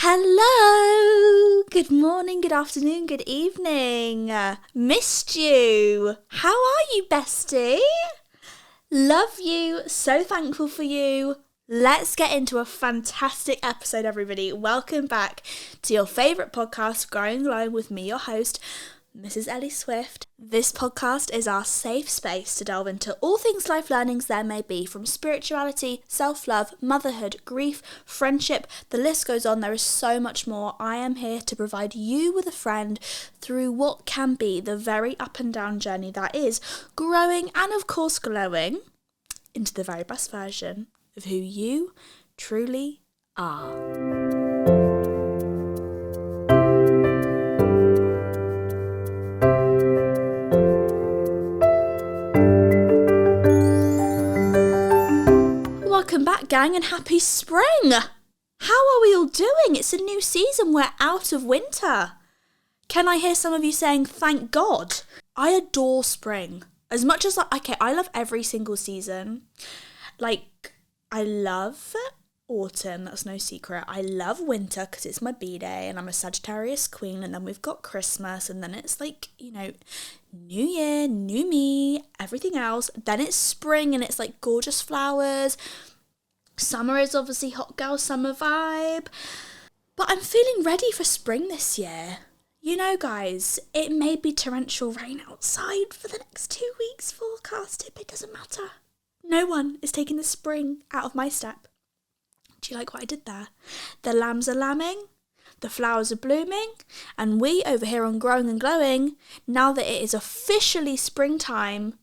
Hello! Good morning, good afternoon, good evening. Missed you. How are you, bestie? Love you. So thankful for you. Let's get into a fantastic episode, everybody. Welcome back to your favourite podcast, Growing Glowing, with me, your host, Mrs. Ellie Swift. This podcast is our safe space to delve into all things life learnings there may be, from spirituality, self-love, motherhood, grief, friendship, the list goes on. There is so much more. I am here to provide you with a friend through what can be the very up and down journey that is growing and of course glowing into the very best version of who you truly are. Welcome back, gang, and happy spring! How are we all doing? It's a new season. We're out of winter. Can I hear some of you saying, thank God? I adore spring. As much as, I love every single season. I love autumn, that's no secret. I love winter because it's my B-day and I'm a Sagittarius queen, and then we've got Christmas, and then it's New Year, new me, everything else. Then it's spring and it's gorgeous flowers. Summer is obviously hot girl summer vibe. But I'm feeling ready for spring this year. You know, guys, it may be torrential rain outside for the next 2 weeks forecasted, but it doesn't matter. No one is taking the spring out of my step. Do you like what I did there? The lambs are lambing, the flowers are blooming, and we over here on Growing and Glowing, now that it is officially springtime,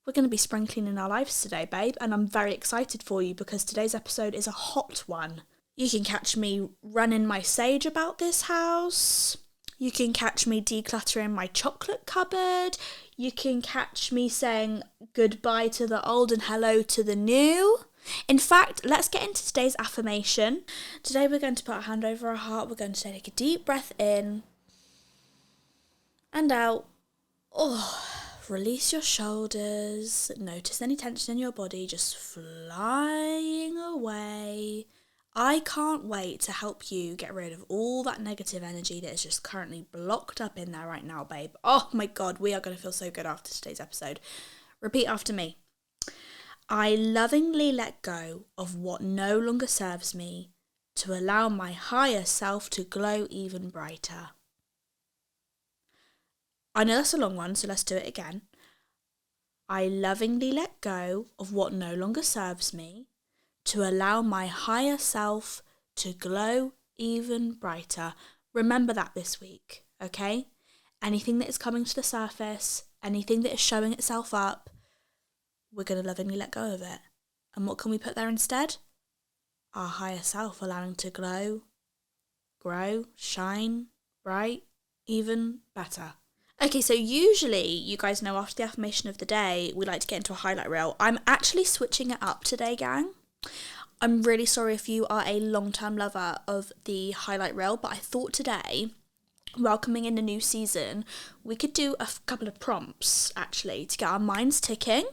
we're going to be spring cleaning our lives today, babe, and I'm very excited for you because today's episode is a hot one. You can catch me running my sage about this house. You can catch me decluttering my chocolate cupboard. You can catch me saying goodbye to the old and hello to the new. In fact, let's get into today's affirmation. Today we're going to put our hand over our heart. We're going to take a deep breath in and out. Release your shoulders. Notice any tension in your body just flying away. I can't wait to help you get rid of all that negative energy that is just currently blocked up in there right now, babe. Oh my God, we are going to feel so good after today's episode. Repeat after me. I lovingly let go of what no longer serves me to allow my higher self to glow even brighter. I know that's a long one, so let's do it again. I lovingly let go of what no longer serves me to allow my higher self to glow even brighter. Remember that this week, okay? Anything that is coming to the surface, anything that is showing itself up, we're going to lovingly let go of it. And what can we put there instead? Our higher self, allowing to glow, grow, shine, bright, even better. Okay, so usually, you guys know, after the affirmation of the day, we like to get into a highlight reel. I'm actually switching it up today, gang. I'm really sorry if you are a long-term lover of the highlight reel, but I thought today, welcoming in the new season, we could do a couple of prompts, actually, to get our minds ticking.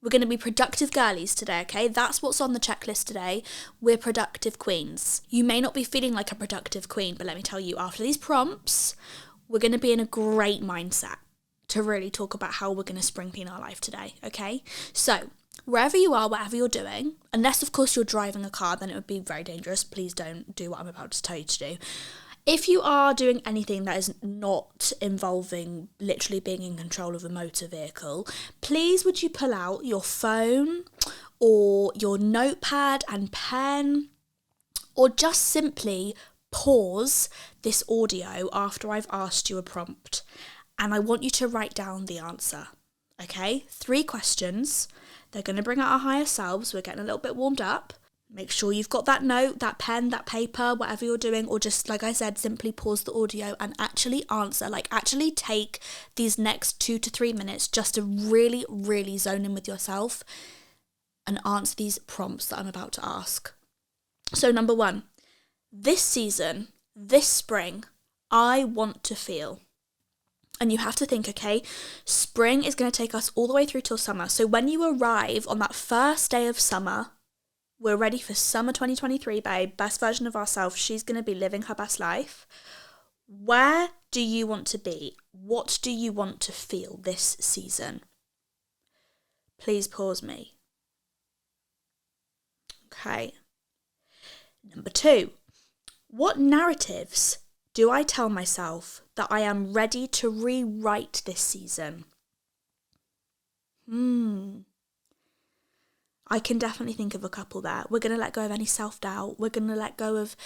We're going to be productive girlies today, okay? That's what's on the checklist today. We're productive queens. You may not be feeling like a productive queen, but let me tell you, after these prompts, we're going to be in a great mindset to really talk about how we're going to spring clean our life today, okay? So, wherever you are, whatever you're doing, unless of course you're driving a car, then it would be very dangerous. Please don't do what I'm about to tell you to do. If you are doing anything that is not involving literally being in control of a motor vehicle, please would you pull out your phone or your notepad and pen, or just simply pause this audio after I've asked you a prompt, and I want you to write down the answer, okay? 3 questions. They're going to bring out our higher selves. We're getting a little bit warmed up. Make sure you've got that note, that pen, that paper, whatever you're doing, or just, like I said, simply pause the audio and actually answer. Actually take these next 2 to 3 minutes just to really, really zone in with yourself and answer these prompts that I'm about to ask. So number 1, this season, this spring, I want to feel. And you have to think, okay, spring is going to take us all the way through till summer. So when you arrive on that first day of summer, We're ready for summer 2023, babe. Best version of ourselves. She's going to be living her best life. Where do you want to be? What do you want to feel this season? Please pause me. Okay. Number 2, what narratives do I tell myself that I am ready to rewrite this season? I can definitely think of a couple there. We're going to let go of any self-doubt. We're going to let go of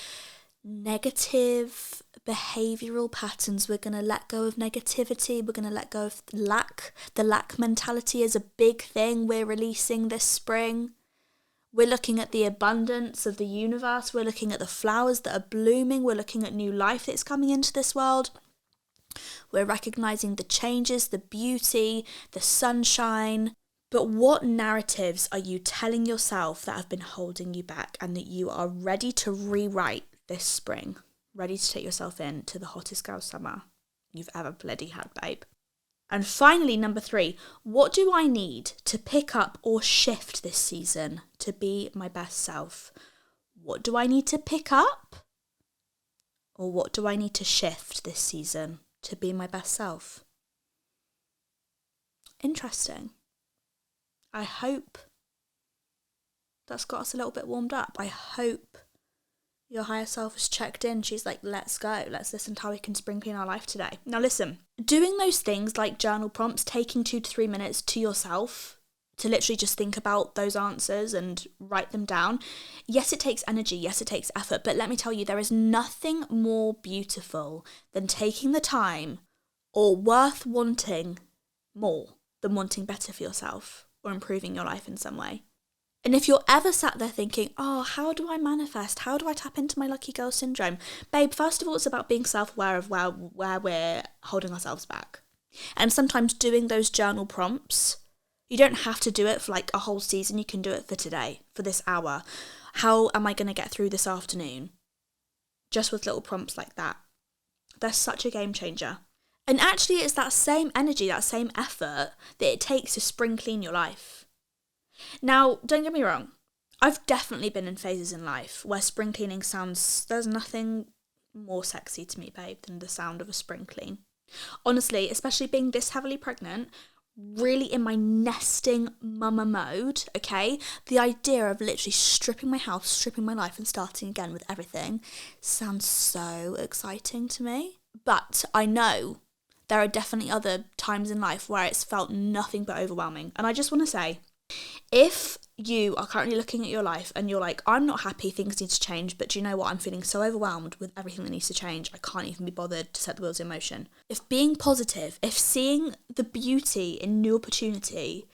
negative behavioural patterns. We're going to let go of negativity. We're going to let go of lack. The lack mentality is a big thing we're releasing this spring. We're looking at the abundance of the universe. We're looking at the flowers that are blooming. We're looking at new life that's coming into this world. We're recognising the changes, the beauty, the sunshine. But what narratives are you telling yourself that have been holding you back and that you are ready to rewrite this spring? Ready to take yourself into the hottest girl summer you've ever bloody had, babe. And finally, number 3, what do I need to pick up or shift this season to be my best self? What do I need to pick up? Or what do I need to shift this season to be my best self? Interesting. I hope that's got us a little bit warmed up. I hope your higher self has checked in. She's like, let's go. Let's listen to how we can spring clean our life today. Now listen, doing those things like journal prompts, taking 2 to 3 minutes to yourself to literally just think about those answers and write them down. Yes, it takes energy. Yes, it takes effort. But let me tell you, there is nothing more beautiful than taking the time or worth wanting more than wanting better for yourself or improving your life in some way. And if you're ever sat there thinking, oh, how do I manifest? How do I tap into my lucky girl syndrome? Babe, first of all, it's about being self-aware of where we're holding ourselves back. And sometimes doing those journal prompts, you don't have to do it for like a whole season. You can do it for today, for this hour. How am I going to get through this afternoon? Just with little prompts like that. They're such a game changer. And actually, it's that same energy, that same effort that it takes to spring clean your life. Now, don't get me wrong. I've definitely been in phases in life where spring cleaning there's nothing more sexy to me, babe, than the sound of a spring clean. Honestly, especially being this heavily pregnant, really in my nesting mama mode, okay? The idea of literally stripping my house, stripping my life and starting again with everything sounds so exciting to me. But I know there are definitely other times in life where it's felt nothing but overwhelming. And I just want to say, if you are currently looking at your life and you're like, I'm not happy, things need to change, but do you know what? I'm feeling so overwhelmed with everything that needs to change. I can't even be bothered to set the wheels in motion. If being positive, if seeing the beauty in new opportunity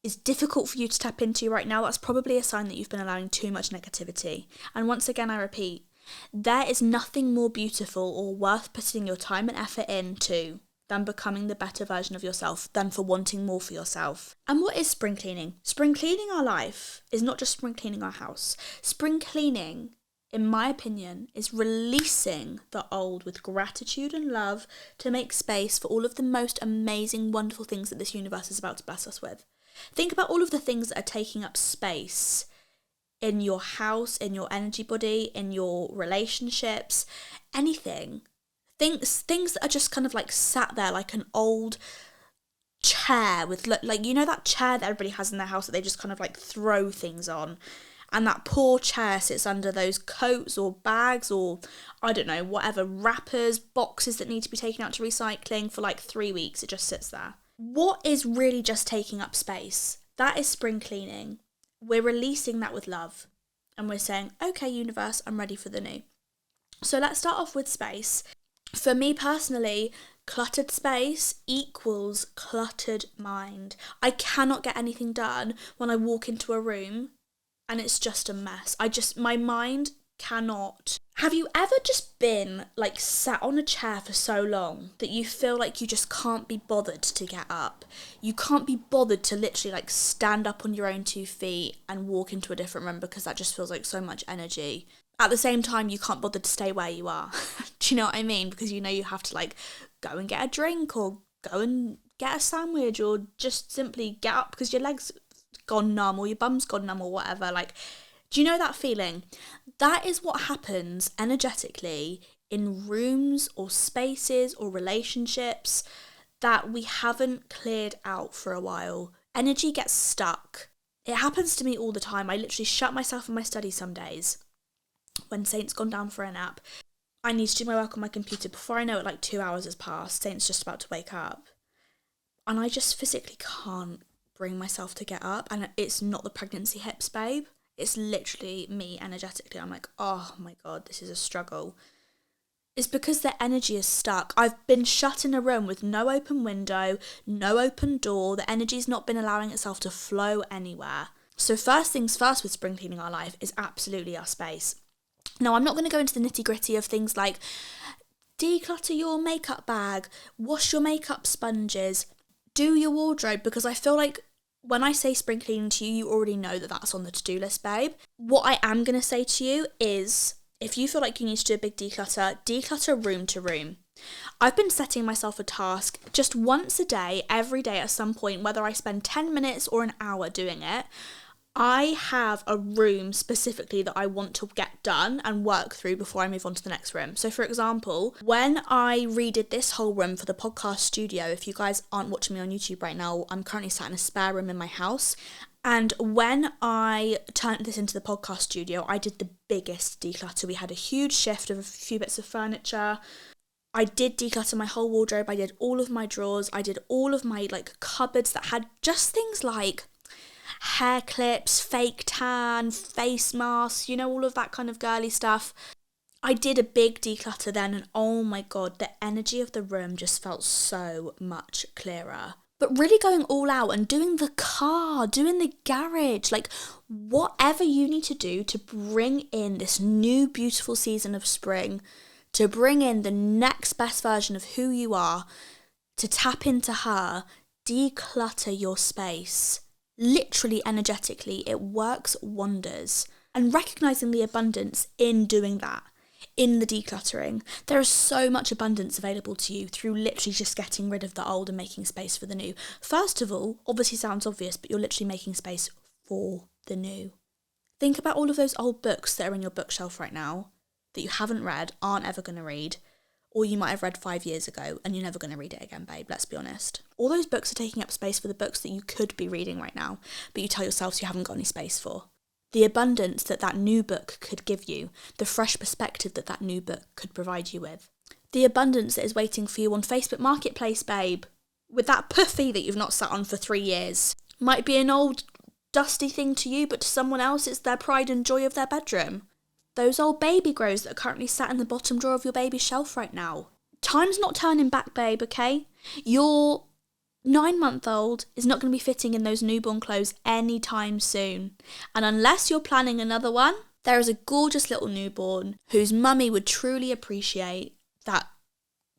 is difficult for you to tap into right now, that's probably a sign that you've been allowing too much negativity. And once again, I repeat, there is nothing more beautiful or worth putting your time and effort into than becoming the better version of yourself, than for wanting more for yourself. And what is spring cleaning? Spring cleaning our life is not just spring cleaning our house. Spring cleaning, in my opinion, is releasing the old with gratitude and love to make space for all of the most amazing, wonderful things that this universe is about to bless us with. Think about all of the things that are taking up space in your house, in your energy body, in your relationships, anything. Things that are just kind of like sat there like an old chair with like, you know, that chair that everybody has in their house that they just kind of like throw things on, and that poor chair sits under those coats or bags or I don't know, whatever, wrappers, boxes that need to be taken out to recycling for like 3 weeks. It just sits there. What is really just taking up space? That is spring cleaning. We're releasing that with love and we're saying, okay, universe, I'm ready for the new. So let's start off with space. For me personally, cluttered space equals cluttered mind. I cannot get anything done when I walk into a room and it's just a mess. My mind cannot. Have you ever just been like sat on a chair for so long that you feel like you just can't be bothered to get up? You can't be bothered to literally like stand up on your own 2 feet and walk into a different room because that just feels like so much energy. At the same time, you can't bother to stay where you are. Do you know what I mean? Because you know you have to like go and get a drink or go and get a sandwich or just simply get up because your legs gone numb or your bum's gone numb or whatever. Like, Do you know that feeling? That is what happens energetically in rooms or spaces or relationships that we haven't cleared out for a while. Energy gets stuck. It happens to me all the time. I literally shut myself in my study some days when Saint's gone down for a nap. I need to do my work on my computer. Before I know it, like 2 hours has passed. Saint's just about to wake up. And I just physically can't bring myself to get up. And it's not the pregnancy hips, babe. It's literally me energetically. I'm like, oh my God, this is a struggle. It's because the energy is stuck. I've been shut in a room with no open window, no open door. The energy's not been allowing itself to flow anywhere. So first things first with spring cleaning our life is absolutely our space. Now, I'm not going to go into the nitty gritty of things like declutter your makeup bag, wash your makeup sponges, do your wardrobe, because I feel like when I say spring cleaning to you, you already know that that's on the to-do list, babe. What I am going to say to you is, if you feel like you need to do a big declutter room to room. I've been setting myself a task just once a day, every day at some point, whether I spend 10 minutes or an hour doing it. I have a room specifically that I want to get done and work through before I move on to the next room. So for example, when I redid this whole room for the podcast studio, if you guys aren't watching me on YouTube right now, I'm currently sat in a spare room in my house. And when I turned this into the podcast studio, I did the biggest declutter. We had a huge shift of a few bits of furniture. I did declutter my whole wardrobe. I did all of my drawers. I did all of my cupboards that had just things like hair clips, fake tan, face masks, all of that kind of girly stuff. I did a big declutter then, and oh my God, the energy of the room just felt so much clearer. But really going all out and doing the car, doing the garage, whatever you need to do to bring in this new beautiful season of spring, to bring in the next best version of who you are, to tap into her, declutter your space. Literally, energetically, it works wonders. And recognizing the abundance in doing that, in the decluttering. There is so much abundance available to you through literally just getting rid of the old and making space for the new. First of all, obviously sounds obvious, but you're literally making space for the new. Think about all of those old books that are in your bookshelf right now that you haven't read, aren't ever going to read, or you might have read 5 years ago and you're never going to read it again, babe, let's be honest. All those books are taking up space for the books that you could be reading right now, but you tell yourselves you haven't got any space for. The abundance that new book could give you, the fresh perspective that new book could provide you with. The abundance that is waiting for you on Facebook Marketplace, babe, with that puffy that you've not sat on for 3 years. Might be an old dusty thing to you, but to someone else it's their pride and joy of their bedroom. Those old baby grows that are currently sat in the bottom drawer of your baby's shelf right now. Time's not turning back, babe, okay? Your 9-month-old is not going to be fitting in those newborn clothes anytime soon. And unless you're planning another one, there is a gorgeous little newborn whose mummy would truly appreciate that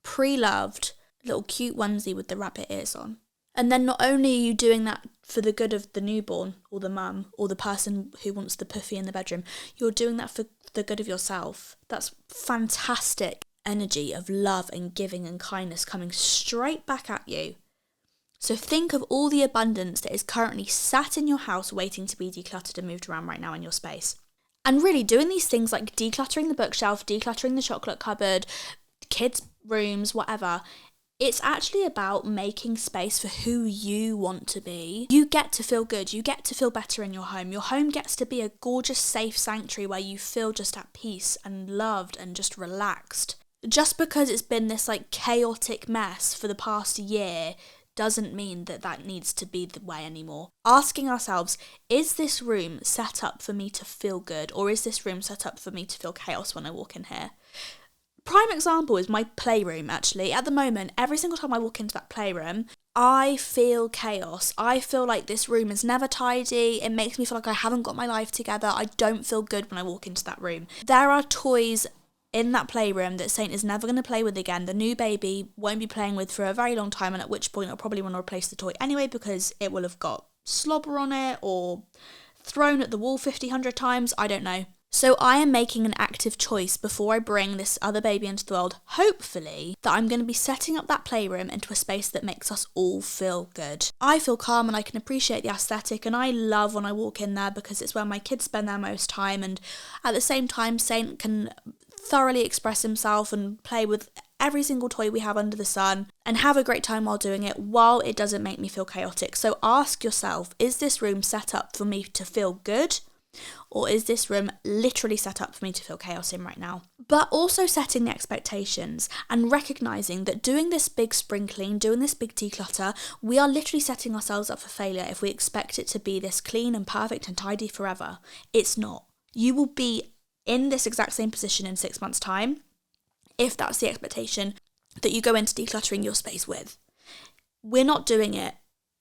pre-loved little cute onesie with the rabbit ears on. And then not only are you doing that for the good of the newborn or the mum or the person who wants the puffy in the bedroom, you're doing that for the good of yourself. That's fantastic energy of love and giving and kindness coming straight back at you. So think of all the abundance that is currently sat in your house waiting to be decluttered and moved around right now in your space. And really doing these things like decluttering the bookshelf, decluttering the chocolate cupboard, kids' rooms, whatever, it's actually about making space for who you want to be. You get to feel good. You get to feel better in your home. Your home gets to be a gorgeous, safe sanctuary where you feel just at peace and loved and just relaxed. Just because it's been this chaotic mess for the past year doesn't mean that needs to be the way anymore. Asking ourselves, is this room set up for me to feel good, or is this room set up for me to feel chaos when I walk in here? Prime example is my playroom, actually. At the moment, every single time I walk into that playroom, I feel chaos. I feel like this room is never tidy. It makes me feel like I haven't got my life together. I don't feel good when I walk into that room. There are toys in that playroom that Saint is never going to play with again. The new baby won't be playing with for a very long time, and at which point I'll probably want to replace the toy anyway because it will have got slobber on it or thrown at the wall 100 times. I don't know. So I am making an active choice before I bring this other baby into the world, hopefully, that I'm going to be setting up that playroom into a space that makes us all feel good. I feel calm and I can appreciate the aesthetic, and I love when I walk in there because it's where my kids spend their most time, and at the same time Saint can thoroughly express himself and play with every single toy we have under the sun and have a great time while doing it, while it doesn't make me feel chaotic. So ask yourself, is this room set up for me to feel good? Or is this room literally set up for me to feel chaos in right now? But also setting the expectations and recognising that doing this big spring clean, doing this big declutter, we are literally setting ourselves up for failure if we expect it to be this clean and perfect and tidy forever. It's not. You will be in this exact same position in 6 months' time if that's the expectation that you go into decluttering your space with. We're not doing it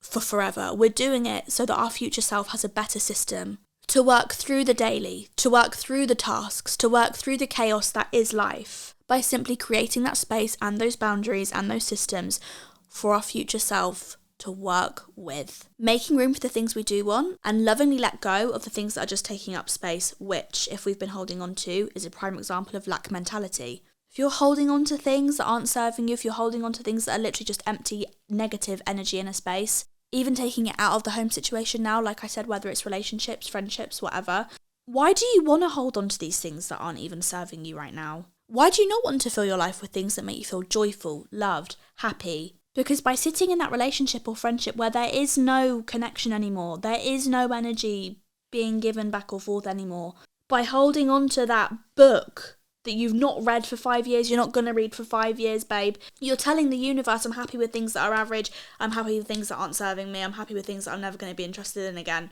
for forever. We're doing it so that our future self has a better system to work through the daily, to work through the tasks, to work through the chaos that is life, by simply creating that space and those boundaries and those systems for our future self to work with. Making room for the things we do want and lovingly let go of the things that are just taking up space, which, if we've been holding on to, is a prime example of lack mentality. If you're holding on to things that aren't serving you, if you're holding on to things that are literally just empty, negative energy in a space, even taking it out of the home situation now, like I said, whether it's relationships, friendships, whatever, why do you want to hold on to these things that aren't even serving you right now? Why do you not want to fill your life with things that make you feel joyful, loved, happy? Because by sitting in that relationship or friendship where there is no connection anymore, there is no energy being given back or forth anymore, by holding on to that book that you've not read for 5 years, you're not going to read for 5 years, babe. You're telling the universe, I'm happy with things that are average, I'm happy with things that aren't serving me, I'm happy with things that I'm never going to be interested in again.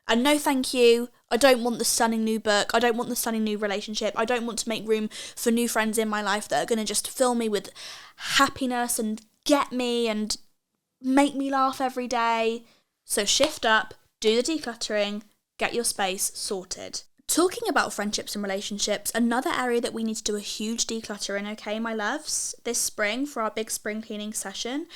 And no thank you, I don't want the stunning new book, I don't want the stunning new relationship, I don't want to make room for new friends in my life that are going to just fill me with happiness and get me and make me laugh every day. So shift up, do the decluttering, get your space sorted. Talking about friendships and relationships, another area that we need to do a huge declutter in, okay, my loves, this spring for our big spring cleaning session,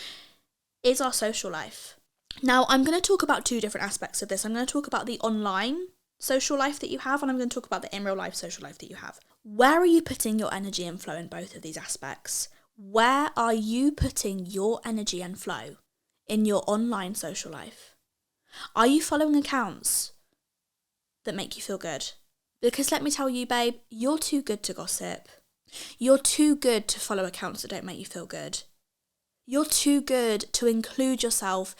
is our social life. Now, I'm going to talk about two different aspects of this. I'm going to talk about the online social life that you have, and I'm going to talk about the in real life social life that you have. Where are you putting your energy and flow in both of these aspects? Where are you putting your energy and flow in your online social life? Are you following accounts that make you feel good? Because let me tell you, babe, you're too good to gossip. You're too good to follow accounts that don't make you feel good. You're too good to include yourself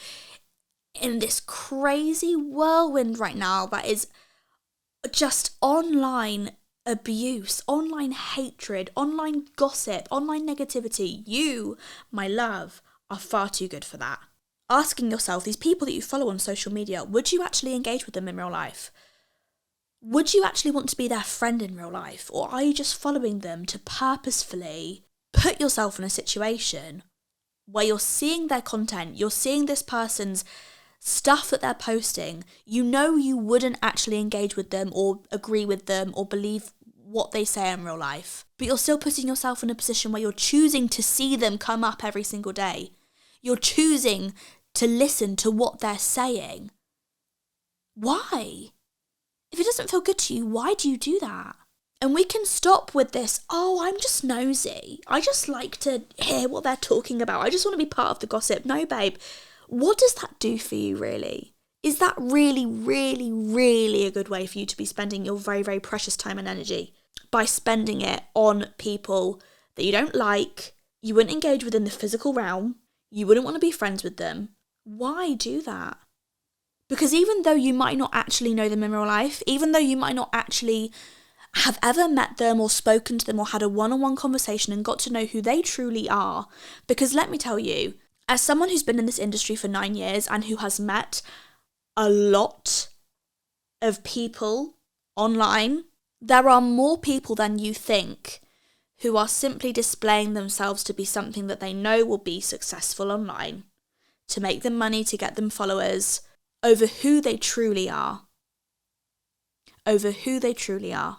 in this crazy whirlwind right now that is just online abuse, online hatred, online gossip, online negativity. You, my love, are far too good for that. Asking yourself, these people that you follow on social media, would you actually engage with them in real life? Would you actually want to be their friend in real life? Or are you just following them to purposefully put yourself in a situation where you're seeing their content, you're seeing this person's stuff that they're posting, you know you wouldn't actually engage with them or agree with them or believe what they say in real life, but you're still putting yourself in a position where you're choosing to see them come up every single day. You're choosing to listen to what they're saying. Why? If it doesn't feel good to you, why do you do that? And we can stop with this, oh, I'm just nosy. I just like to hear what they're talking about. I just want to be part of the gossip. No, babe. What does that do for you, really? Is that really, really, really a good way for you to be spending your very, very precious time and energy? By spending it on people that you don't like, you wouldn't engage with in the physical realm, you wouldn't want to be friends with them. Why do that? Because even though you might not actually know them in real life, even though you might not actually have ever met them or spoken to them or had a one-on-one conversation and got to know who they truly are, because let me tell you, as someone who's been in this industry for 9 years and who has met a lot of people online, there are more people than you think who are simply displaying themselves to be something that they know will be successful online, to make them money, to get them followers, over who they truly are. Over who they truly are.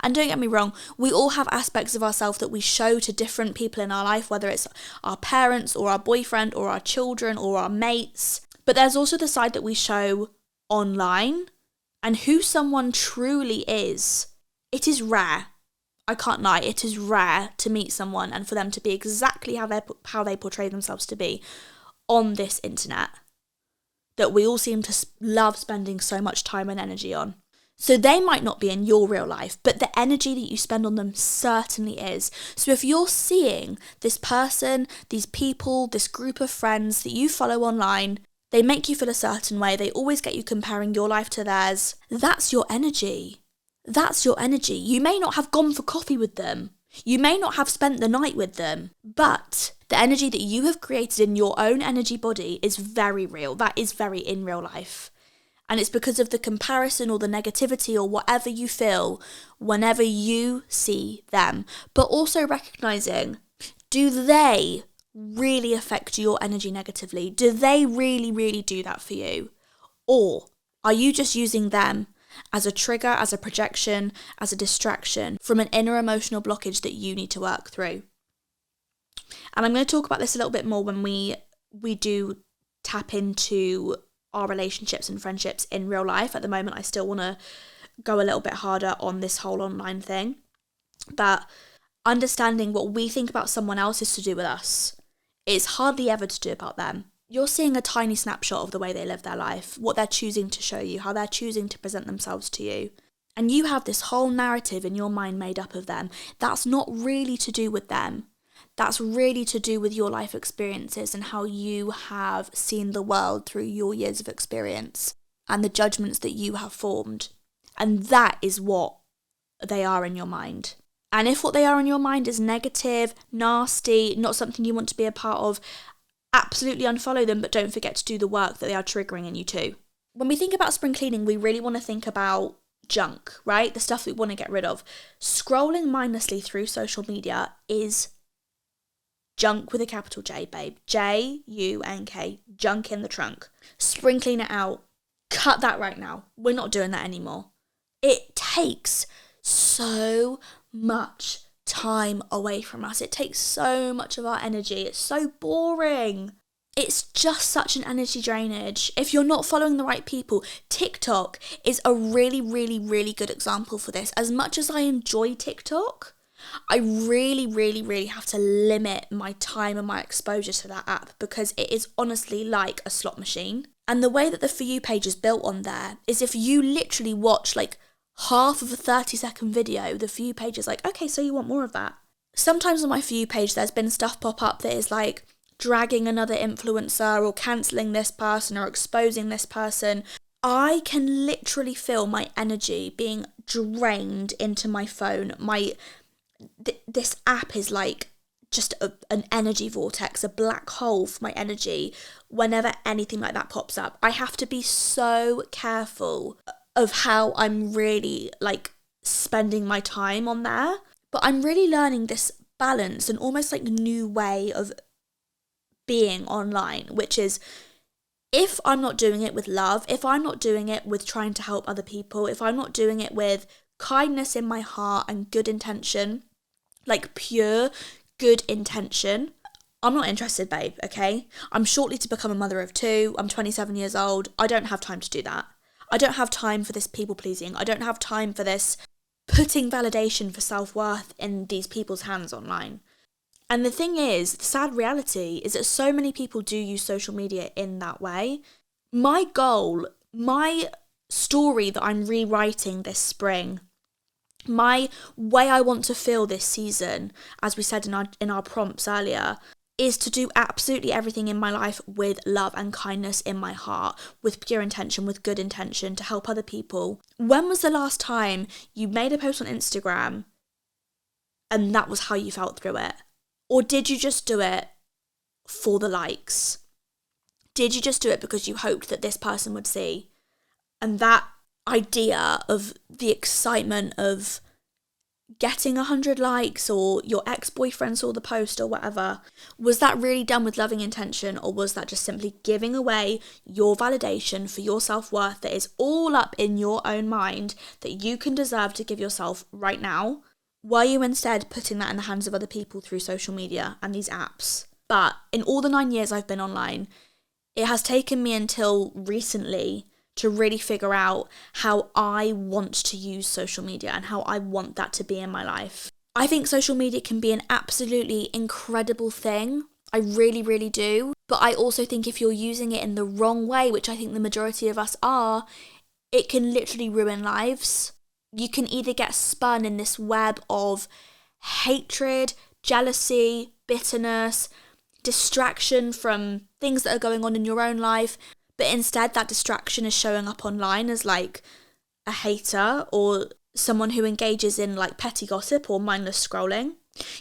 And don't get me wrong, we all have aspects of ourselves that we show to different people in our life, whether it's our parents or our boyfriend or our children or our mates. But there's also the side that we show online and who someone truly is, it is rare. I can't lie, it is rare to meet someone and for them to be exactly how they portray themselves to be on this internet that we all seem to love spending so much time and energy on. So they might not be in your real life, but the energy that you spend on them certainly is. So if you're seeing this person, these people, this group of friends that you follow online, they make you feel a certain way, they always get you comparing your life to theirs, that's your energy. That's your energy. You may not have gone for coffee with them. You may not have spent the night with them, but the energy that you have created in your own energy body is very real. That is very in real life. And it's because of the comparison or the negativity or whatever you feel whenever you see them. But also recognizing, do they really affect your energy negatively? Do they really, really do that for you? Or are you just using them as a trigger, as a projection, as a distraction from an inner emotional blockage that you need to work through? And I'm going to talk about this a little bit more when we do tap into our relationships and friendships in real life. At the moment, I still want to go a little bit harder on this whole online thing. But understanding what we think about someone else is to do with us. It's hardly ever to do about them. You're seeing a tiny snapshot of the way they live their life, what they're choosing to show you, how they're choosing to present themselves to you. And you have this whole narrative in your mind made up of them. That's not really to do with them. That's really to do with your life experiences and how you have seen the world through your years of experience and the judgments that you have formed. And that is what they are in your mind. And if what they are in your mind is negative, nasty, not something you want to be a part of, absolutely unfollow them, but don't forget to do the work that they are triggering in you too. When we think about spring cleaning, we really want to think about junk, right? The stuff that we want to get rid of. Scrolling mindlessly through social media is junk with a capital J, babe. Junk, junk in the trunk. Spring clean it out. Cut that right now. We're not doing that anymore. It takes so much time away from us. It takes so much of our energy. It's so boring. It's just such an energy drainage. If you're not following the right people, TikTok is a really, really, really good example for this. As much as I enjoy TikTok, I really, really, really have to limit my time and my exposure to that app because it is honestly like a slot machine. And the way that the For You page is built on there is if you literally watch like half of a 30-second video, the For You page is like, okay, so you want more of that. Sometimes on my For You page, there's been stuff pop up that is like dragging another influencer or cancelling this person or exposing this person. I can literally feel my energy being drained into my phone. This app is like just an energy vortex, a black hole for my energy whenever anything like that pops up. I have to be so careful of how I'm really like spending my time on there. But I'm really learning this balance and almost like new way of being online, which is if I'm not doing it with love, if I'm not doing it with trying to help other people, if I'm not doing it with kindness in my heart and good intention, like pure good intention, I'm not interested, babe, okay? I'm shortly to become a mother of 2. I'm 27 years old. I don't have time to do that. I don't have time for this people pleasing. I don't have time for this putting validation for self-worth in these people's hands online. And the thing is, the sad reality is that so many people do use social media in that way. My goal, my story that I'm rewriting this spring, my way I want to feel this season, as we said in our prompts earlier, is to do absolutely everything in my life with love and kindness in my heart, with pure intention, with good intention, to help other people. When was the last time you made a post on Instagram and that was how you felt through it? Or did you just do it for the likes? Did you just do it because you hoped that this person would see? And that idea of the excitement of getting 100 likes or your ex-boyfriend saw the post or whatever, was that really done with loving intention, or was that just simply giving away your validation for your self-worth that is all up in your own mind that you can deserve to give yourself right now? Were you instead putting that in the hands of other people through social media and these apps? But in all the 9 years I've been online, it has taken me until recently to really figure out how I want to use social media and how I want that to be in my life. I think social media can be an absolutely incredible thing. I really, really do. But I also think if you're using it in the wrong way, which I think the majority of us are, it can literally ruin lives. You can either get spun in this web of hatred, jealousy, bitterness, distraction from things that are going on in your own life, but instead that distraction is showing up online as like a hater or someone who engages in like petty gossip or mindless scrolling.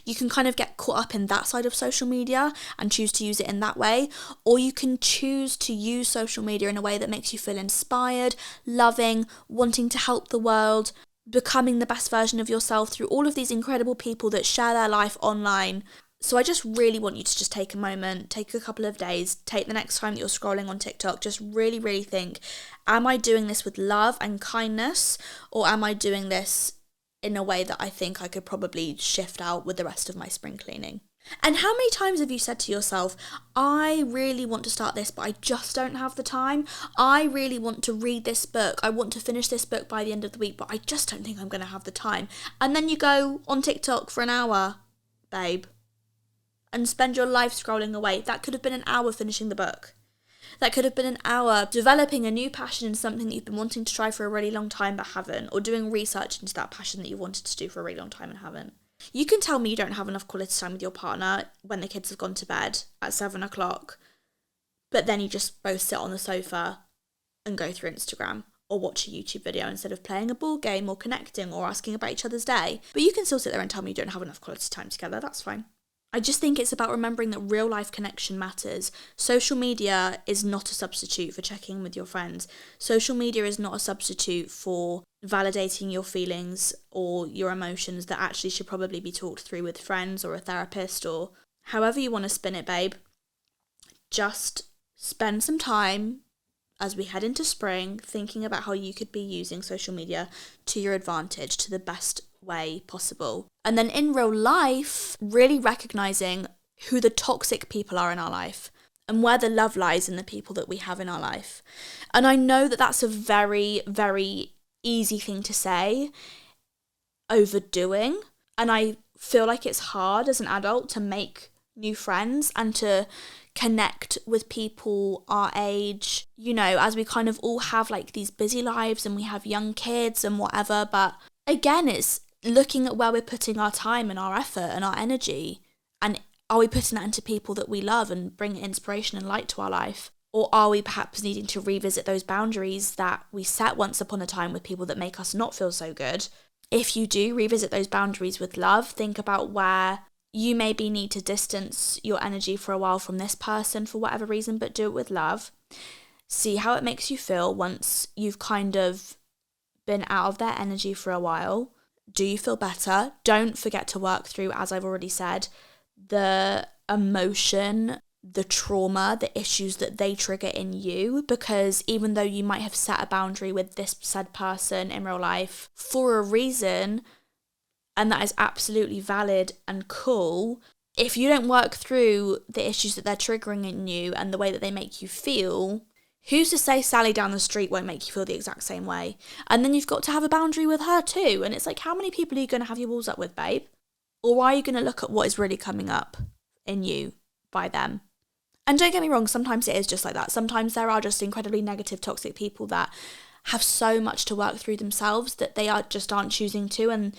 You can kind of get caught up in that side of social media and choose to use it in that way, or you can choose to use social media in a way that makes you feel inspired, loving, wanting to help the world, becoming the best version of yourself through all of these incredible people that share their life online. So I just really want you to just take a moment, take a couple of days, take the next time that you're scrolling on TikTok, just really, really think, am I doing this with love and kindness, or am I doing this in a way that I think I could probably shift out with the rest of my spring cleaning? And how many times have you said to yourself, I really want to start this, but I just don't have the time. I really want to read this book. I want to finish this book by the end of the week, but I just don't think I'm going to have the time. And then you go on TikTok for an hour, babe, and spend your life scrolling away. That could have been an hour finishing the book. That could have been an hour developing a new passion in something that you've been wanting to try for a really long time but haven't, or doing research into that passion that you wanted to do for a really long time and haven't. You can tell me you don't have enough quality time with your partner when the kids have gone to bed at 7 o'clock, but then you just both sit on the sofa and go through Instagram or watch a YouTube video instead of playing a board game or connecting or asking about each other's day. But you can still sit there and tell me you don't have enough quality time together. That's fine. I just think it's about remembering that real life connection matters. Social media is not a substitute for checking in with your friends. Social media is not a substitute for validating your feelings or your emotions that actually should probably be talked through with friends or a therapist or however you want to spin it, babe. Just spend some time as we head into spring thinking about how you could be using social media to your advantage, to the best way possible. And then in real life, really recognizing who the toxic people are in our life and where the love lies in the people that we have in our life. And I know that that's a very, very easy thing to say, overdoing. And I feel like it's hard as an adult to make new friends and to connect with people our age, you know, as we kind of all have like these busy lives and we have young kids and whatever. But again, it's looking at where we're putting our time and our effort and our energy, and are we putting that into people that we love and bring inspiration and light to our life? Or are we perhaps needing to revisit those boundaries that we set once upon a time with people that make us not feel so good? If you do revisit those boundaries with love, think about where you maybe need to distance your energy for a while from this person for whatever reason, but do it with love. See how it makes you feel once you've kind of been out of their energy for a while. Do you feel better? Don't forget to work through, as I've already said, the emotion, the trauma, the issues that they trigger in you, because even though you might have set a boundary with this said person in real life for a reason, and that is absolutely valid and cool, if you don't work through the issues that they're triggering in you and the way that they make you feel, who's to say Sally down the street won't make you feel the exact same way? And then you've got to have a boundary with her too. And it's like, how many people are you going to have your walls up with, babe? Or are you going to look at what is really coming up in you by them? And don't get me wrong, sometimes it is just like that. Sometimes there are just incredibly negative, toxic people that have so much to work through themselves that they aren't choosing to. And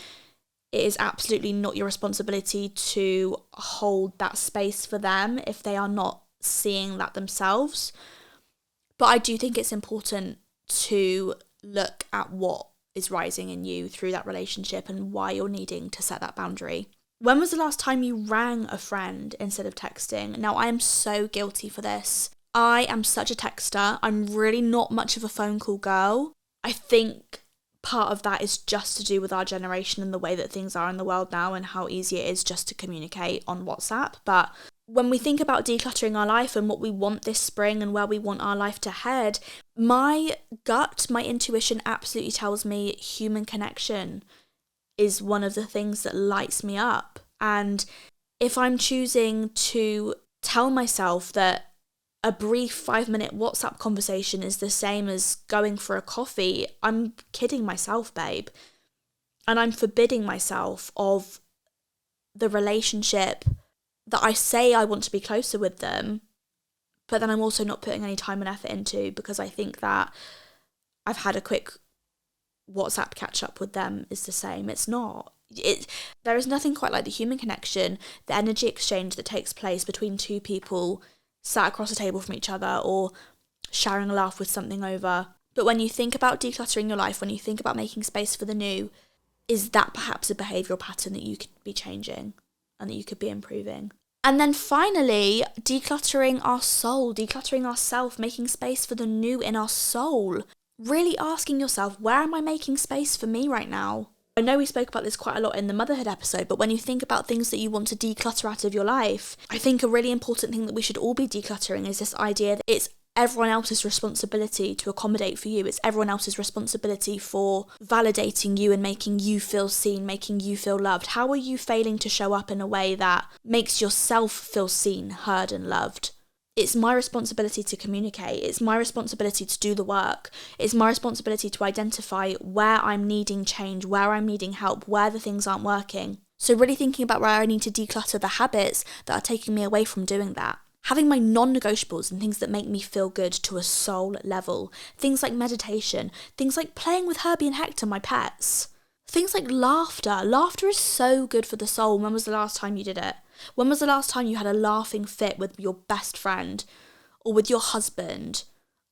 it is absolutely not your responsibility to hold that space for them if they are not seeing that themselves. But I do think it's important to look at what is rising in you through that relationship and why you're needing to set that boundary. When was the last time you rang a friend instead of texting? Now, I am so guilty for this. I am such a texter. I'm really not much of a phone call girl. I think part of that is just to do with our generation and the way that things are in the world now and how easy it is just to communicate on WhatsApp. But when we think about decluttering our life and what we want this spring and where we want our life to head, my gut, my intuition absolutely tells me human connection is one of the things that lights me up. And if I'm choosing to tell myself that a brief 5-minute WhatsApp conversation is the same as going for a coffee, I'm kidding myself, babe. And I'm forbidding myself of the relationship that I say I want to be closer with them, but then I'm also not putting any time and effort into because I think that I've had a quick WhatsApp catch up with them is the same. It's not. There is nothing quite like the human connection, the energy exchange that takes place between two people sat across a table from each other or sharing a laugh with something over. But when you think about decluttering your life, when you think about making space for the new, is that perhaps a behavioural pattern that you could be changing and that you could be improving? And then finally, decluttering our soul, decluttering ourself, making space for the new in our soul. Really asking yourself, where am I making space for me right now? I know we spoke about this quite a lot in the motherhood episode, but when you think about things that you want to declutter out of your life, I think a really important thing that we should all be decluttering is this idea that it's everyone else's responsibility to accommodate for you. It's everyone else's responsibility for validating you and making you feel seen, making you feel loved. How are you failing to show up in a way that makes yourself feel seen, heard and loved? It's my responsibility to communicate. It's my responsibility to do the work. It's my responsibility to identify where I'm needing change, where I'm needing help, where the things aren't working. So really thinking about where I need to declutter the habits that are taking me away from doing that. Having my non-negotiables and things that make me feel good to a soul level. Things like meditation. Things like playing with Herbie and Hector, my pets. Things like laughter. Laughter is so good for the soul. When was the last time you did it? When was the last time you had a laughing fit with your best friend? Or with your husband?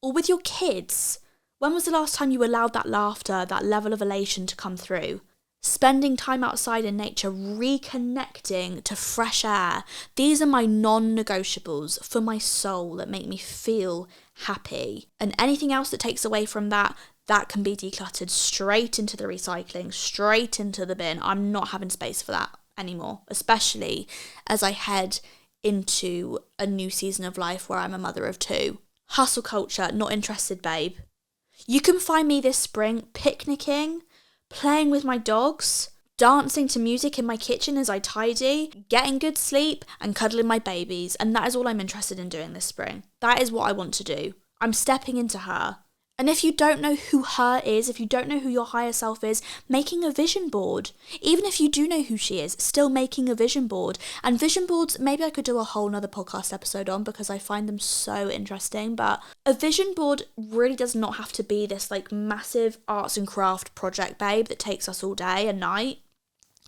Or with your kids? When was the last time you allowed that laughter, that level of elation to come through? Spending time outside in nature, reconnecting to fresh air. These are my non-negotiables for my soul that make me feel happy. And anything else that takes away from that, that can be decluttered straight into the recycling, straight into the bin. I'm not having space for that anymore, especially as I head into a new season of life where I'm a mother of 2. Hustle culture, not interested, babe. You can find me this spring picnicking, playing with my dogs, dancing to music in my kitchen as I tidy, getting good sleep and cuddling my babies. And that is all I'm interested in doing this spring. That is what I want to do. I'm stepping into her. And if you don't know who her is, if you don't know who your higher self is, making a vision board. Even if you do know who she is, still making a vision board. And vision boards, maybe I could do a whole nother podcast episode on because I find them so interesting. But a vision board really does not have to be this like massive arts and craft project, babe, that takes us all day and night.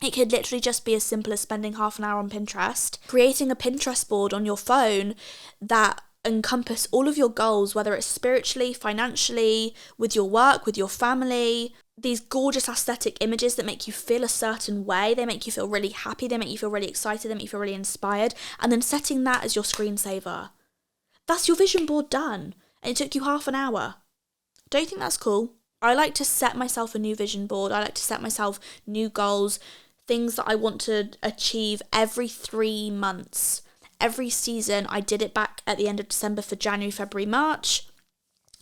It could literally just be as simple as spending half an hour on Pinterest, creating a Pinterest board on your phone that encompass all of your goals, whether it's spiritually, financially, with your work, with your family, these gorgeous aesthetic images that make you feel a certain way, they make you feel really happy, they make you feel really excited, they make you feel really inspired, and then setting that as your screensaver. That's your vision board done, and it took you half an hour. Don't you think that's cool? I like to set myself a new vision board. I like to set myself new goals, things that I want to achieve every 3 months. Every season. I did it back at the end of December for January, February, March.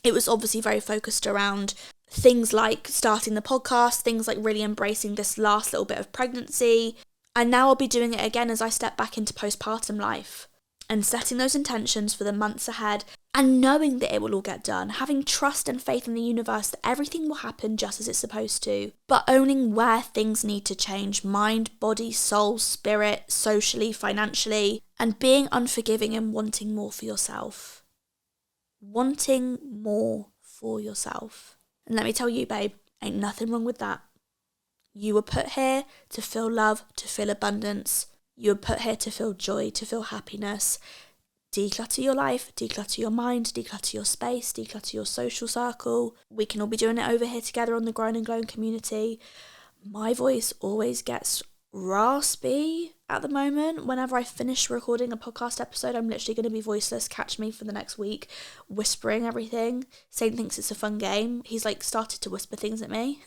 It was obviously very focused around things like starting the podcast, things like really embracing this last little bit of pregnancy. And now I'll be doing it again as I step back into postpartum life and setting those intentions for the months ahead and knowing that it will all get done, having trust and faith in the universe that everything will happen just as it's supposed to, but owning where things need to change, mind, body, soul, spirit, socially, financially, and being unforgiving and wanting more for yourself. Wanting more for yourself. And let me tell you, babe, ain't nothing wrong with that. You were put here to feel love, to feel abundance. You were put here to feel joy, to feel happiness. Declutter your life, declutter your mind, declutter your space, declutter your social circle. We can all be doing it over here together on the Grown and Glown community. My voice always gets raspy at the moment. Whenever I finish recording a podcast episode, I'm literally going to be voiceless. Catch me for the next week, whispering everything. Sane thinks it's a fun game. He's like started to whisper things at me.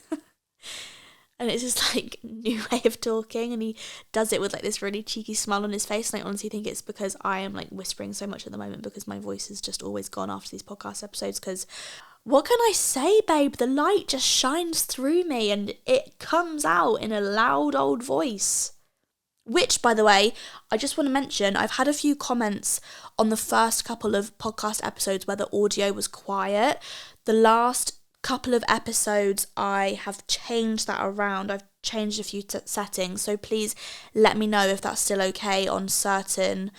And it's just like new way of talking, and he does it with like this really cheeky smile on his face, and I honestly think it's because I am like whispering so much at the moment because my voice has just always gone after these podcast episodes. Because what can I say, babe? The light just shines through me and it comes out in a loud old voice. Which, by the way, I just want to mention, I've had a few comments on the first couple of podcast episodes where the audio was quiet. The last couple of episodes, I have changed that around. I've changed a few settings, so please let me know if that's still okay on certain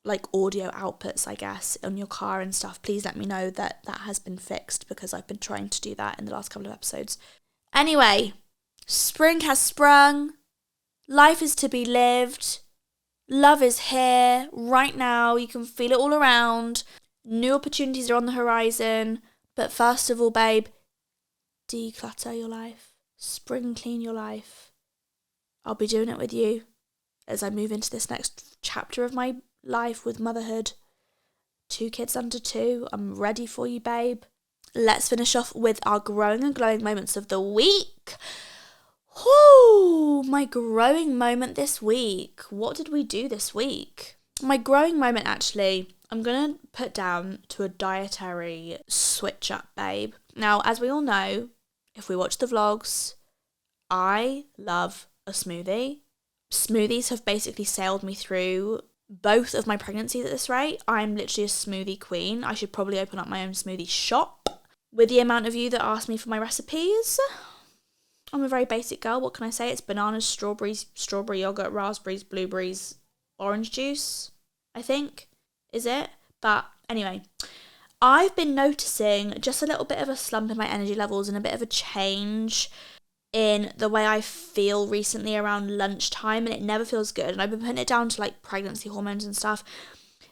like audio outputs, I guess, on your car and stuff. Please let me know that that has been fixed, because I've been trying to do that in the last couple of episodes. Anyway, spring has sprung. Life is to be lived. Love is here right now. You can feel it all around. New opportunities are on the horizon. But first of all, babe, declutter your life. Spring clean your life. I'll be doing it with you as I move into this next chapter of my life with motherhood. 2 kids under 2. I'm ready for you, babe. Let's finish off with our growing and glowing moments of the week. Whoo! My growing moment this week. What did we do this week? My growing moment, actually, I'm going to put down to a dietary switch up, babe. Now, as we all know, if we watch the vlogs, I love a smoothie. Smoothies have basically sailed me through both of my pregnancies at this rate. I'm literally a smoothie queen. I should probably open up my own smoothie shop. With the amount of you that ask me for my recipes, I'm a very basic girl. What can I say? It's bananas, strawberries, strawberry yogurt, raspberries, blueberries, orange juice, I think, is it? But anyway, I've been noticing just a little bit of a slump in my energy levels and a bit of a change in the way I feel recently around lunchtime, and it never feels good. And I've been putting it down to like pregnancy hormones and stuff.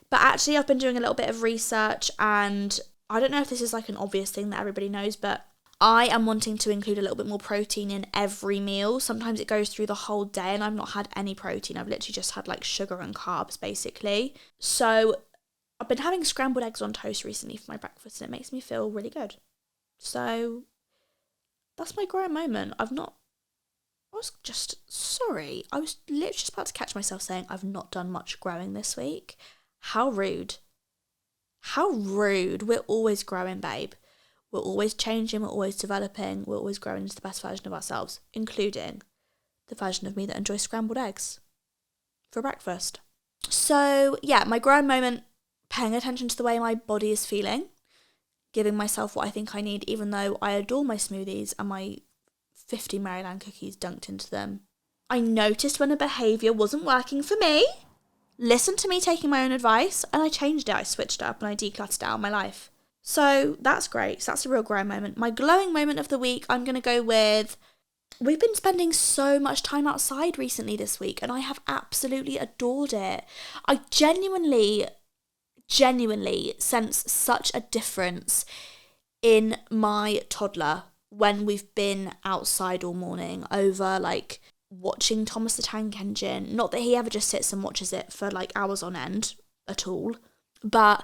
But actually, I've been doing a little bit of research, and I don't know if this is like an obvious thing that everybody knows, but I am wanting to include a little bit more protein in every meal. Sometimes it goes through the whole day and I've not had any protein. I've literally just had like sugar and carbs, basically. So I've been having scrambled eggs on toast recently for my breakfast, and it makes me feel really good. So that's my growing moment. I was literally just about to catch myself saying I've not done much growing this week. How rude. How rude. We're always growing, babe. We're always changing, we're always developing, we're always growing into the best version of ourselves, including the version of me that enjoys scrambled eggs for breakfast. So yeah, my growing moment, paying attention to the way my body is feeling, giving myself what I think I need, even though I adore my smoothies and my 50 Maryland cookies dunked into them. I noticed when a behaviour wasn't working for me, listened to me taking my own advice, and I changed it. I switched it up and I decluttered out my life. So that's great. So that's a real growing moment. My glowing moment of the week, I'm going to go with, we've been spending so much time outside recently this week, and I have absolutely adored it. I genuinely sense such a difference in my toddler when we've been outside all morning over like watching Thomas the Tank Engine. Not that he ever just sits and watches it for like hours on end at all, but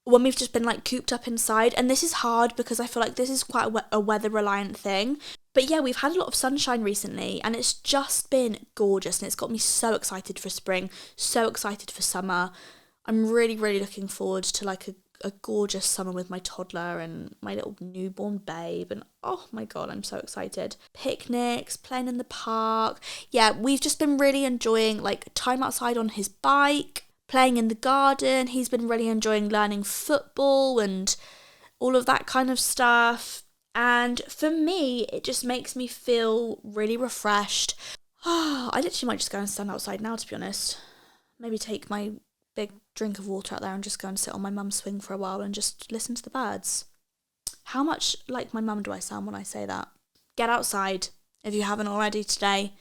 when we've just been like cooped up inside, and this is hard because I feel like this is quite a weather reliant thing. But yeah, we've had a lot of sunshine recently and it's just been gorgeous, and it's got me so excited for spring, so excited for summer. I'm really, really looking forward to like a gorgeous summer with my toddler and my little newborn babe, and oh my god, I'm so excited. Picnics, playing in the park. Yeah, we've just been really enjoying like time outside on his bike, playing in the garden. He's been really enjoying learning football and all of that kind of stuff. And for me, it just makes me feel really refreshed. I literally might just go and stand outside now, to be honest. Maybe take my big drink of water out there and just go and sit on my mum's swing for a while and just listen to the birds. How much like my mum do I sound when I say that? Get outside if you haven't already today.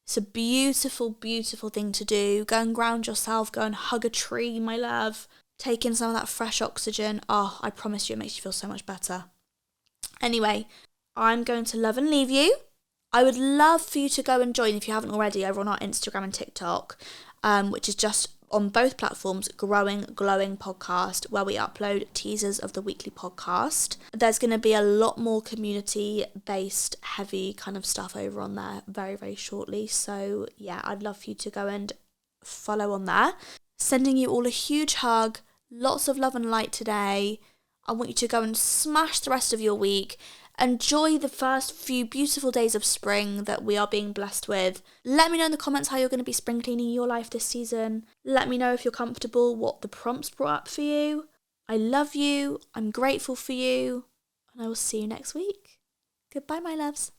It's a beautiful, beautiful thing to do. Go and ground yourself. Go and hug a tree, my love. Take in some of that fresh oxygen. Oh, I promise you it makes you feel so much better. Anyway, I'm going to love and leave you. I would love for you to go and join, if you haven't already, over on our Instagram and TikTok, which is just on both platforms, Growing Glowing Podcast, where we upload teasers of the weekly podcast. There's going to be a lot more community-based, heavy kind of stuff over on there very, very shortly. So yeah, I'd love for you to go and follow on there. Sending you all a huge hug, lots of love and light today. I want you to go and smash the rest of your week Enjoy the first few beautiful days of spring that we are being blessed with. Let me know in the comments how you're going to be spring cleaning your life this season. Let me know if you're comfortable, what the prompts brought up for you. I love you. I'm grateful for you. And I will see you next week. Goodbye, my loves.